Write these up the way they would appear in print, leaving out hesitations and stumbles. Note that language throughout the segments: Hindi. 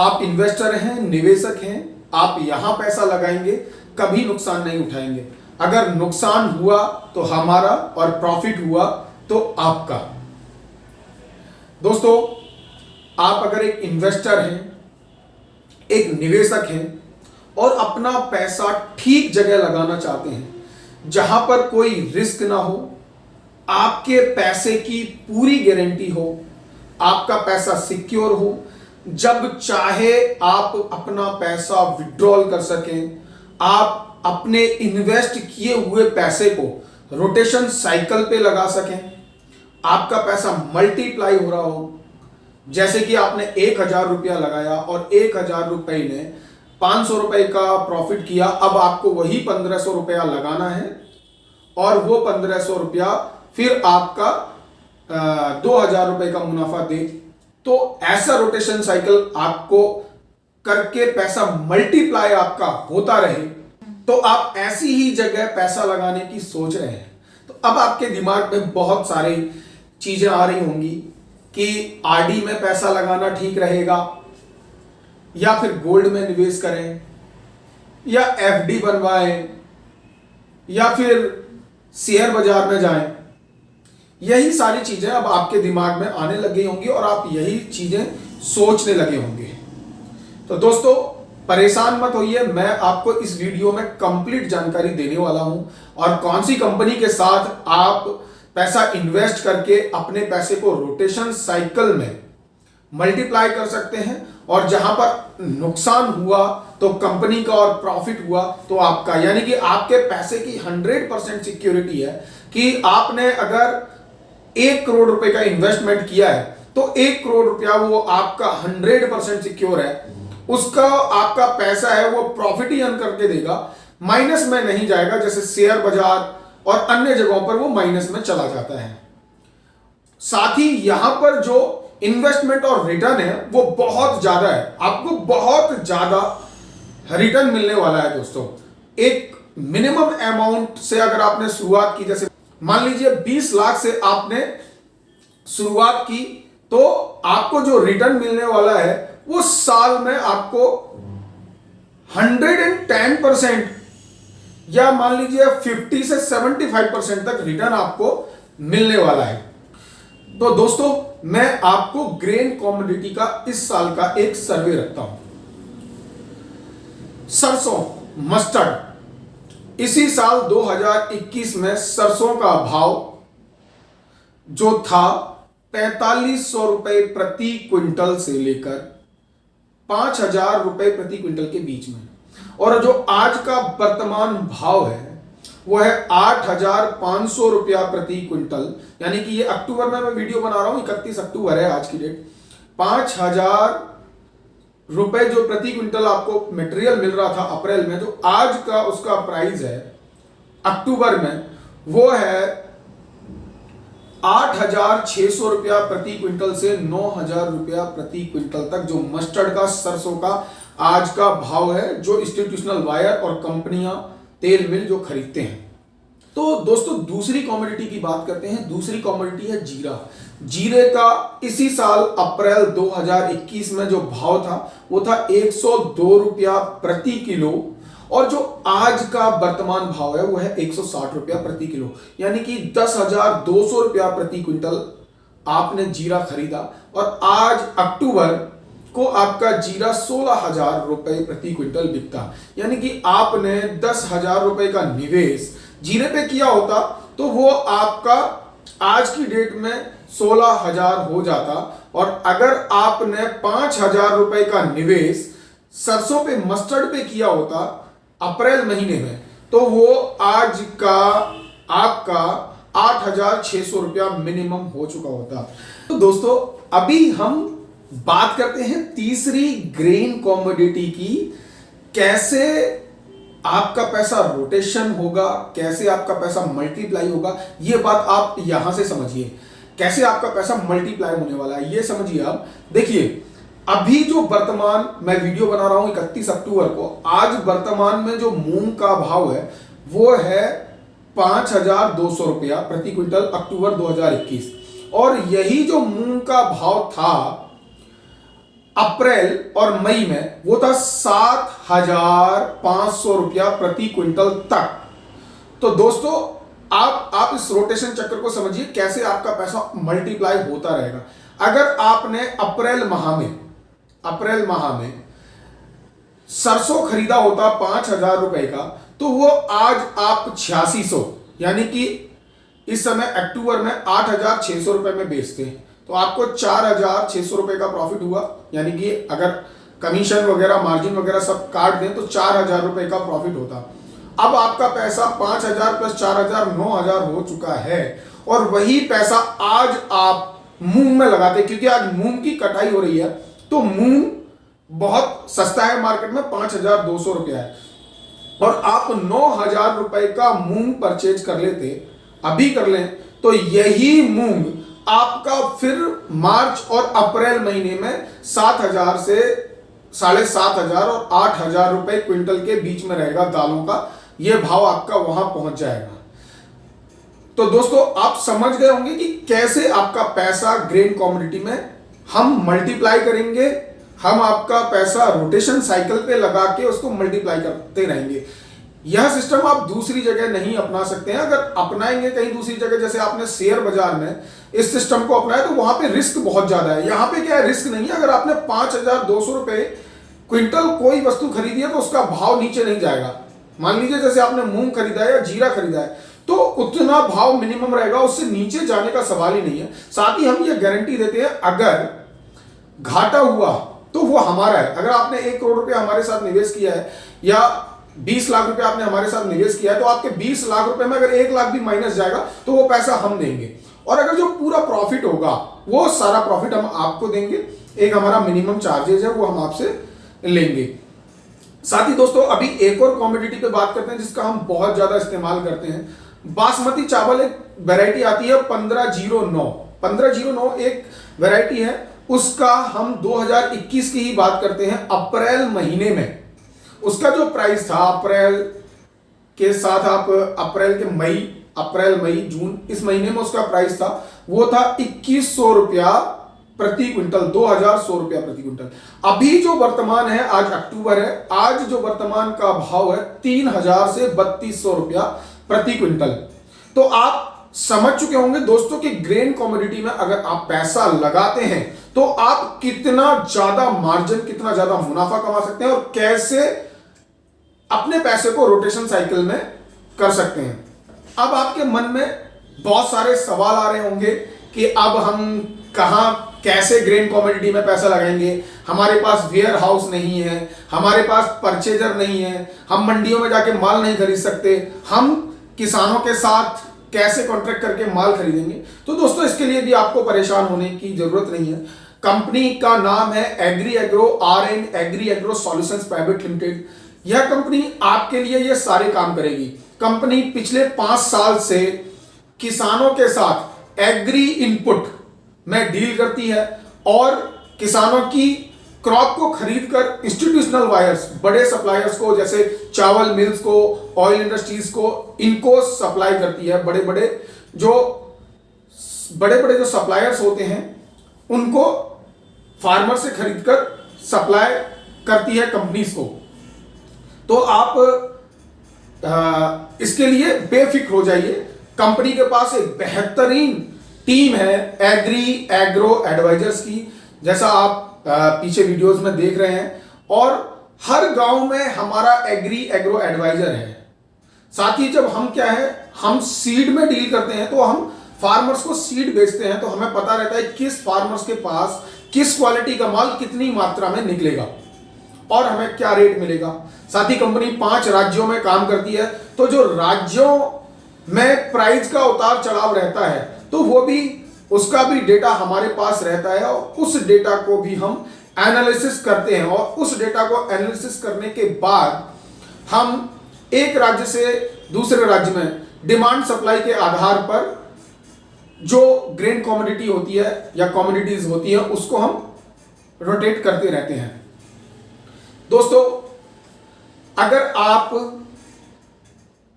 आप इन्वेस्टर हैं, निवेशक हैं, आप यहां पैसा लगाएंगे, कभी नुकसान नहीं उठाएंगे। अगर नुकसान हुआ तो हमारा और प्रॉफिट हुआ तो आपका। दोस्तों, आप अगर एक इन्वेस्टर हैं, एक निवेशक हैं और अपना पैसा ठीक जगह लगाना चाहते हैं, जहां पर कोई रिस्क ना हो, आपके पैसे की पूरी गारंटी हो, आपका पैसा सिक्योर हो, जब चाहे आप अपना पैसा विड्रॉल कर सकें, आप अपने इन्वेस्ट किए हुए पैसे को रोटेशन साइकिल पे लगा सकें, आपका पैसा मल्टीप्लाई हो रहा हो। जैसे कि आपने 1,000 रुपया लगाया और 1,000 रुपए ने 500 रुपए का प्रॉफिट किया, अब आपको वही 1,500 रुपया लगाना है और वो 1,500 रुपया फिर आपका 2,000 रुपए का मुनाफा दे। तो ऐसा रोटेशन साइकिल आपको करके पैसा मल्टीप्लाई आपका होता रहे, तो आप ऐसी ही जगह पैसा लगाने की सोच रहे हैं। तो अब आपके दिमाग में बहुत सारी चीजें आ रही होंगी कि आरडी में पैसा लगाना ठीक रहेगा, या फिर गोल्ड में निवेश करें, या एफडी बनवाएं, या फिर शेयर बाजार में जाएं। यही सारी चीजें अब आपके दिमाग में आने लगी होंगी और आप यही चीजें सोचने लगे होंगे। तो दोस्तों, परेशान मत होइए, मैं आपको इस वीडियो में कंप्लीट जानकारी देने वाला हूं और कौन सी कंपनी के साथ आप पैसा इन्वेस्ट करके अपने पैसे को रोटेशन साइकिल में मल्टीप्लाई कर सकते हैं, और जहां पर नुकसान हुआ तो कंपनी का और प्रॉफिट हुआ तो आपका। यानी कि आपके पैसे की 100% सिक्योरिटी है कि आपने अगर 1 करोड़ रुपए का इन्वेस्टमेंट किया है तो 1 करोड़ रुपया वो आपका 100% सिक्योर है। उसका आपका पैसा है वो प्रॉफिट ही अर्न करके देगा, माइनस में नहीं जाएगा, जैसे शेयर बाजार और अन्य जगहों पर वो माइनस में चला जाता है। साथ ही यहां पर जो इन्वेस्टमेंट और रिटर्न है वो बहुत ज्यादा है, आपको बहुत ज्यादा रिटर्न मिलने वाला है। दोस्तों, एक मिनिमम अमाउंट से अगर आपने शुरुआत की, जैसे मान लीजिए 20 लाख से आपने शुरुआत की, तो आपको जो रिटर्न मिलने वाला है वो साल में आपको 110% या मान लीजिए 50 से 75% तक रिटर्न आपको मिलने वाला है। तो दोस्तों, मैं आपको ग्रेन कॉमोडिटी का इस साल का एक सर्वे रखता हूं। सरसों, मस्टर्ड, इसी साल 2021 में सरसों का भाव जो था 4,500 रुपए प्रति क्विंटल से लेकर 5,000 रुपए प्रति क्विंटल के बीच में, और जो आज का वर्तमान भाव है वो है 8,500 रुपया प्रति क्विंटल। यानी कि ये अक्टूबर में मैं वीडियो बना रहा हूं, 31 अक्टूबर है आज की डेट। 5,000 रुपए जो प्रति क्विंटल आपको मटेरियल मिल रहा था अप्रैल में, जो आज का उसका प्राइस है अक्टूबर में, वो है 8,600 रुपया प्रति क्विंटल से 9,000 रुपया प्रति क्विंटल तक, जो मस्टर्ड का, सरसों का आज का भाव है, जो इंस्टीट्यूशनल बायर और कंपनियां, तेल मिल जो खरीदते हैं। तो दोस्तों, दूसरी कमोडिटी की बात करते हैं। दूसरी कमोडिटी है जीरा। जीरे का इसी साल अप्रैल 2021 में जो भाव था वो था 102 रुपया प्रति किलो, और जो आज का वर्तमान भाव है वो है 160 रुपया प्रति किलो। यानी कि 10,200 रुपया प्रति क्विंटल आपने जीरा खरीदा, और आज अक्टूबर को आपका जीरा 16,000 रुपए प्रति क्विंटल बिकता। यानी कि आपने 10,000 रुपए का निवेश जीरे पे किया होता तो वो आपका आज की डेट में 16,000 हो जाता, और अगर आपने 5,000 रुपए का निवेश सरसों पे, मस्टर्ड पे किया होता अप्रैल महीने में, तो वो आज का आपका 8,600 रुपया मिनिमम हो चुका होता। तो दोस्तों, अभी हम बात करते हैं तीसरी ग्रेन कमोडिटी की। कैसे आपका पैसा रोटेशन होगा, कैसे आपका पैसा मल्टीप्लाई होगा, ये बात आप यहां से समझिए। कैसे आपका पैसा मल्टीप्लाई होने वाला है ये समझिए आप। देखिए, अभी जो वर्तमान मैं वीडियो बना रहा हूं 31 अक्टूबर को, आज वर्तमान में जो मूंग का भाव है वो है 5,200 रुपया प्रति क्विंटल, अक्टूबर 2021। और यही जो मूंग का भाव था अप्रैल और मई में वो था 7,500 रुपया प्रति क्विंटल तक। तो दोस्तों आप इस रोटेशन चक्र को समझिए कैसे आपका पैसा मल्टीप्लाई होता रहेगा। अगर आपने अप्रैल माह में सरसों खरीदा होता 5,000 रुपए का, तो वो आज आप 8600 यानी कि इस समय अक्टूबर में 8,600 रुपए में बेचते हैं, तो आपको 4,600 रुपए का प्रॉफिट हुआ। यानी कि अगर कमीशन वगैरह मार्जिन वगैरह सब काट दें तो 4,000 रुपए का प्रॉफिट होता। अब आपका पैसा 5,000 प्लस 4,000 9,000 हो चुका है, और वही पैसा आज आप मूंग में लगाते, क्योंकि आज मूंग की कटाई हो रही है, तो मूंग बहुत सस्ता है मार्केट में, 5,200 रुपया है, और आप 9,000 रुपए का मूंग परचेज कर लेते, अभी कर लें, तो यही मूंग आपका फिर मार्च और अप्रैल महीने में 7,000 से 7,500 और 8,000 रुपए क्विंटल के बीच में रहेगा दालों का। यह भाव आपका वहां पहुंच जाएगा। तो दोस्तों आप समझ गए होंगे कि कैसे आपका पैसा ग्रेन कमोडिटी में हम मल्टीप्लाई करेंगे। हम आपका पैसा रोटेशन साइकिल पे लगा के उसको मल्टीप्लाई करते रहेंगे। यह सिस्टम आप दूसरी जगह नहीं अपना सकते हैं। अगर अपनाएंगे कहीं दूसरी जगह, जैसे आपने शेयर बाजार में इस सिस्टम को अपनाया, तो वहां पे रिस्क बहुत ज्यादा है। यहां पे क्या है, रिस्क नहीं है। अगर आपने 5,200 रुपए क्विंटल कोई वस्तु खरीदी है तो उसका भाव नीचे नहीं जाएगा। मान लीजिए जैसे आपने मूंग खरीदा है या जीरा खरीदा है, तो उतना भाव मिनिमम रहेगा, उससे नीचे जाने का सवाल ही नहीं है। साथ ही हम ये गारंटी देते हैं, अगर घाटा हुआ तो वो हमारा है। अगर आपने 1 करोड़ रुपया हमारे साथ निवेश किया है या 20 लाख रुपया आपने हमारे साथ निवेश किया है, तो आपके 20 लाख रुपए में अगर 1 लाख भी माइनस जाएगा तो वो पैसा हम देंगे, और अगर जो पूरा प्रॉफिट होगा वो सारा प्रॉफिट हम आपको देंगे। एक हमारा मिनिमम चार्जेज है वो हम आपसे लेंगे। साथ ही दोस्तों अभी एक और कमोडिटी पे बात करते हैं जिसका हम बहुत ज्यादा इस्तेमाल करते हैं। बासमती चावल एक वैरायटी आती है 1509। 1509 एक वैरायटी है, उसका हम 2021 की ही बात करते हैं। अप्रैल महीने में उसका जो प्राइस था, अप्रैल के साथ आप अप्रैल मई जून इस महीने में उसका प्राइस था, वो था 2,100 रुपया प्रति क्विंटल, 2,100 रुपया प्रति क्विंटल। अभी जो वर्तमान है, आज अक्टूबर है, आज जो वर्तमान का भाव है 3,000 से 3,200 रुपया प्रति क्विंटल। तो आप समझ चुके होंगे दोस्तों कि ग्रेन कमोडिटी में अगर आप पैसा लगाते हैं तो आप कितना ज्यादा मार्जिन, कितना ज्यादा मुनाफा कमा सकते हैं, और कैसे अपने पैसे को रोटेशन साइकिल में कर सकते हैं। अब आपके मन में बहुत सारे सवाल आ रहे होंगे कि अब हम कहां कैसे ग्रेन कमोडिटी में पैसा लगाएंगे, हमारे पास वेयर हाउस नहीं है, हमारे पास परचेजर नहीं है, हम मंडियों में जाके माल नहीं खरीद सकते, हम किसानों के साथ कैसे कॉन्ट्रैक्ट करके माल खरीदेंगे। तो दोस्तों इसके लिए भी आपको परेशान होने की जरूरत नहीं है। कंपनी का नाम है Agri Agro, RN Agri Agro solutions private limited. यह कंपनी आपके लिए ये सारे काम करेगी। कंपनी पिछले 5 साल से किसानों के साथ एग्री इनपुट में डील करती है, और किसानों की क्रॉप को खरीदकर इंस्टीट्यूशनल बायर्स, बड़े सप्लायर्स को, जैसे चावल मिल्स को, ऑयल इंडस्ट्रीज को, इनको सप्लाई करती है। बड़े बड़े जो सप्लायर्स होते हैं उनको फार्मर से खरीदकर सप्लाई करती है कंपनीज को। तो आप इसके लिए बेफिक्र हो जाइए। कंपनी के पास एक बेहतरीन टीम है एग्री एग्रो एडवाइजर्स की, जैसा आप पीछे वीडियोस में देख रहे हैं, और हर गांव में हमारा एग्री एग्रो एडवाइजर है। साथ ही जब हम क्या है, हम सीड में डील करते हैं, तो हम फार्मर्स को सीड बेचते हैं, तो हमें पता रहता है किस फार्मर्स के पास किस क्वालिटी का माल कितनी मात्रा में निकलेगा और हमें क्या रेट मिलेगा। साथ ही कंपनी 5 राज्यों में काम करती है, तो जो राज्यों में प्राइस का उतार चढ़ाव रहता है तो वो भी, उसका भी डेटा हमारे पास रहता है, और उस डेटा को भी हम एनालिसिस करते हैं, और उस डेटा को एनालिसिस करने के बाद हम एक राज्य से दूसरे राज्य में डिमांड सप्लाई के आधार पर जो ग्रेन कमोडिटी होती है या कमोडिटीज होती है उसको हम रोटेट करते रहते हैं। दोस्तों अगर आप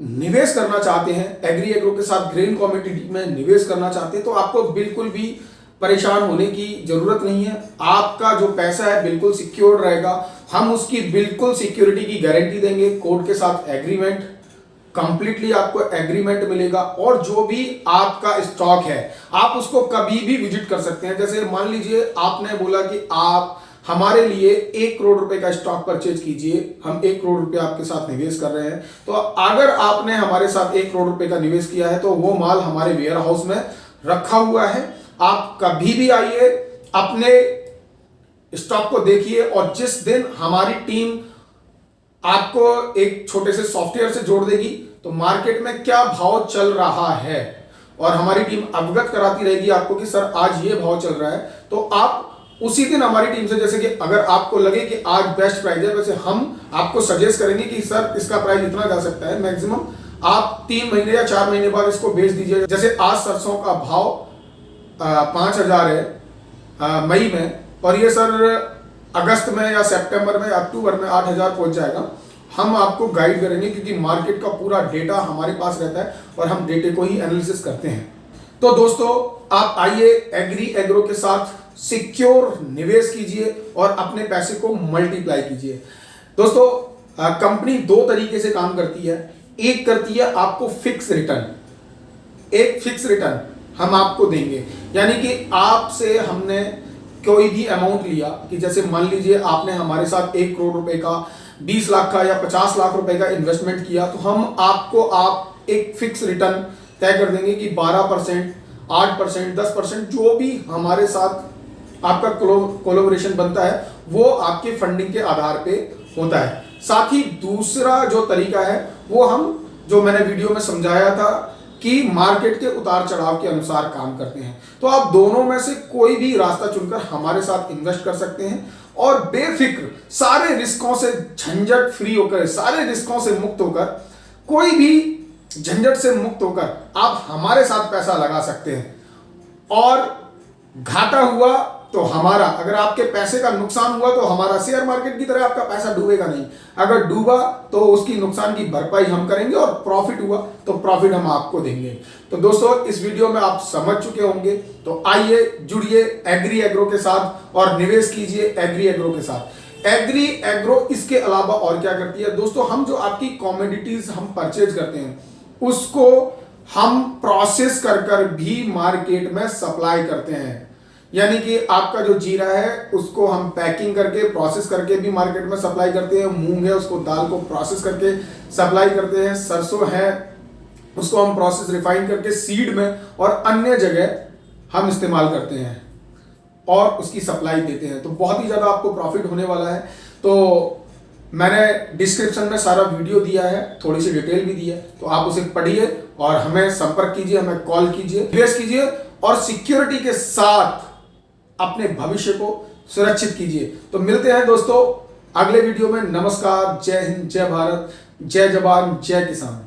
निवेश करना चाहते हैं, एग्री एग्रो के साथ ग्रेन कमोडिटी में निवेश करना चाहते हैं, तो आपको बिल्कुल भी परेशान होने की जरूरत नहीं है। आपका जो पैसा है बिल्कुल सिक्योर रहेगा। हम उसकी बिल्कुल सिक्योरिटी की गारंटी देंगे, कोर्ट के साथ एग्रीमेंट, कंप्लीटली आपको एग्रीमेंट मिलेगा। और जो भी आपका स्टॉक है आप उसको कभी भी विजिट कर सकते हैं। जैसे मान लीजिए आपने बोला कि आप हमारे लिए 1 करोड़ रुपए का स्टॉक परचेज कीजिए, हम 1 करोड़ रुपए आपके साथ निवेश कर रहे हैं। तो अगर आपने हमारे साथ 1 करोड़ रुपए का निवेश किया है तो वो माल हमारे वेयर हाउस में रखा हुआ है। आप कभी भी आइए, अपने स्टॉक को देखिए, और जिस दिन हमारी टीम आपको एक छोटे से सॉफ्टवेयर से जोड़ देगी तो मार्केट में क्या भाव चल रहा है और हमारी टीम अवगत कराती रहेगी आपको कि सर आज ये भाव चल रहा है, तो आप उसी दिन हमारी टीम से, जैसे कि अगर आपको लगे कि आज बेस्ट प्राइस है, वैसे हम आपको सजेस्ट करेंगे कि सर इसका प्राइस इतना जा सकता है, मैक्सिमम आप 3 महीने या 4 महीने बाद इसको बेच दीजिए। जैसे आज सरसों का भाव 5,000 है मई में, और ये सर अगस्त में या सितंबर में अक्टूबर में 8,000 पहुंच जाएगा। हम आपको गाइड करेंगे क्योंकि मार्केट का पूरा डेटा हमारे पास रहता है और हम डेटे को ही एनालिसिस करते हैं। तो दोस्तों आप आइए, एग्री एग्रो के साथ सिक्योर निवेश कीजिए और अपने पैसे को मल्टीप्लाई कीजिए। दोस्तों कंपनी 2 तरीके से काम करती है। एक करती है आपको फिक्स रिटर्न, एक फिक्स रिटर्न हम आपको देंगे, यानी कि आपसे हमने कोई भी अमाउंट लिया कि जैसे मान लीजिए आपने हमारे साथ 1 करोड़ रुपए का, 20 लाख का या 50 लाख रुपए का इन्वेस्टमेंट किया, तो हम आपको एक फिक्स रिटर्न तय कर देंगे कि 12%, 8%, 10% जो भी हमारे साथ आपका कोलैबोरेशन बनता है वो आपके फंडिंग के आधार पे होता है। साथ ही दूसरा जो तरीका है वो हम, जो मैंने वीडियो में समझाया था कि मार्केट के उतार चढ़ाव के अनुसार काम करते हैं। तो आप दोनों में से कोई भी रास्ता चुनकर हमारे साथ इन्वेस्ट कर सकते हैं और बेफिक्र सारे रिस्कों से झंझट फ्री होकर, सारे रिस्कों से मुक्त होकर, कोई भी झंझट से मुक्त होकर आप हमारे साथ पैसा लगा सकते हैं। और घाटा हुआ तो हमारा, अगर आपके पैसे का नुकसान हुआ तो हमारा शेयर मार्केट की तरह आपका पैसा डूबेगा नहीं। अगर डूबा तो उसकी नुकसान की भरपाई हम करेंगे और प्रॉफिट हुआ तो प्रॉफिट हम आपको देंगे। तो दोस्तों इस वीडियो में आप समझ चुके होंगे, तो आइए जुड़िए एग्री एग्रो के साथ और निवेश कीजिए एग्री एग्रो के साथ। एग्री एग्रो इसके अलावा और क्या करती है दोस्तों, हम जो आपकी कॉमोडिटीज हम परचेज करते हैं उसको हम प्रोसेस कर भी मार्केट में सप्लाई करते हैं। यानी कि आपका जो जीरा है उसको हम पैकिंग करके, प्रोसेस करके भी मार्केट में सप्लाई करते हैं। मूंग है उसको, दाल को प्रोसेस करके सप्लाई करते हैं। सरसों है उसको हम प्रोसेस रिफाइन करके सीड में और अन्य जगह हम इस्तेमाल करते हैं और उसकी सप्लाई देते हैं। तो बहुत ही ज़्यादा आपको प्रॉफिट होने वाला है। तो मैंने डिस्क्रिप्शन में सारा वीडियो दिया है, थोड़ी सी डिटेल भी दी है, तो आप उसे पढ़िए और हमें संपर्क कीजिए, हमें कॉल कीजिए, निवेश कीजिए और सिक्योरिटी के साथ अपने भविष्य को सुरक्षित कीजिए। तो मिलते हैं दोस्तों अगले वीडियो में। नमस्कार, जय हिंद, जय भारत, जय जवान, जय किसान।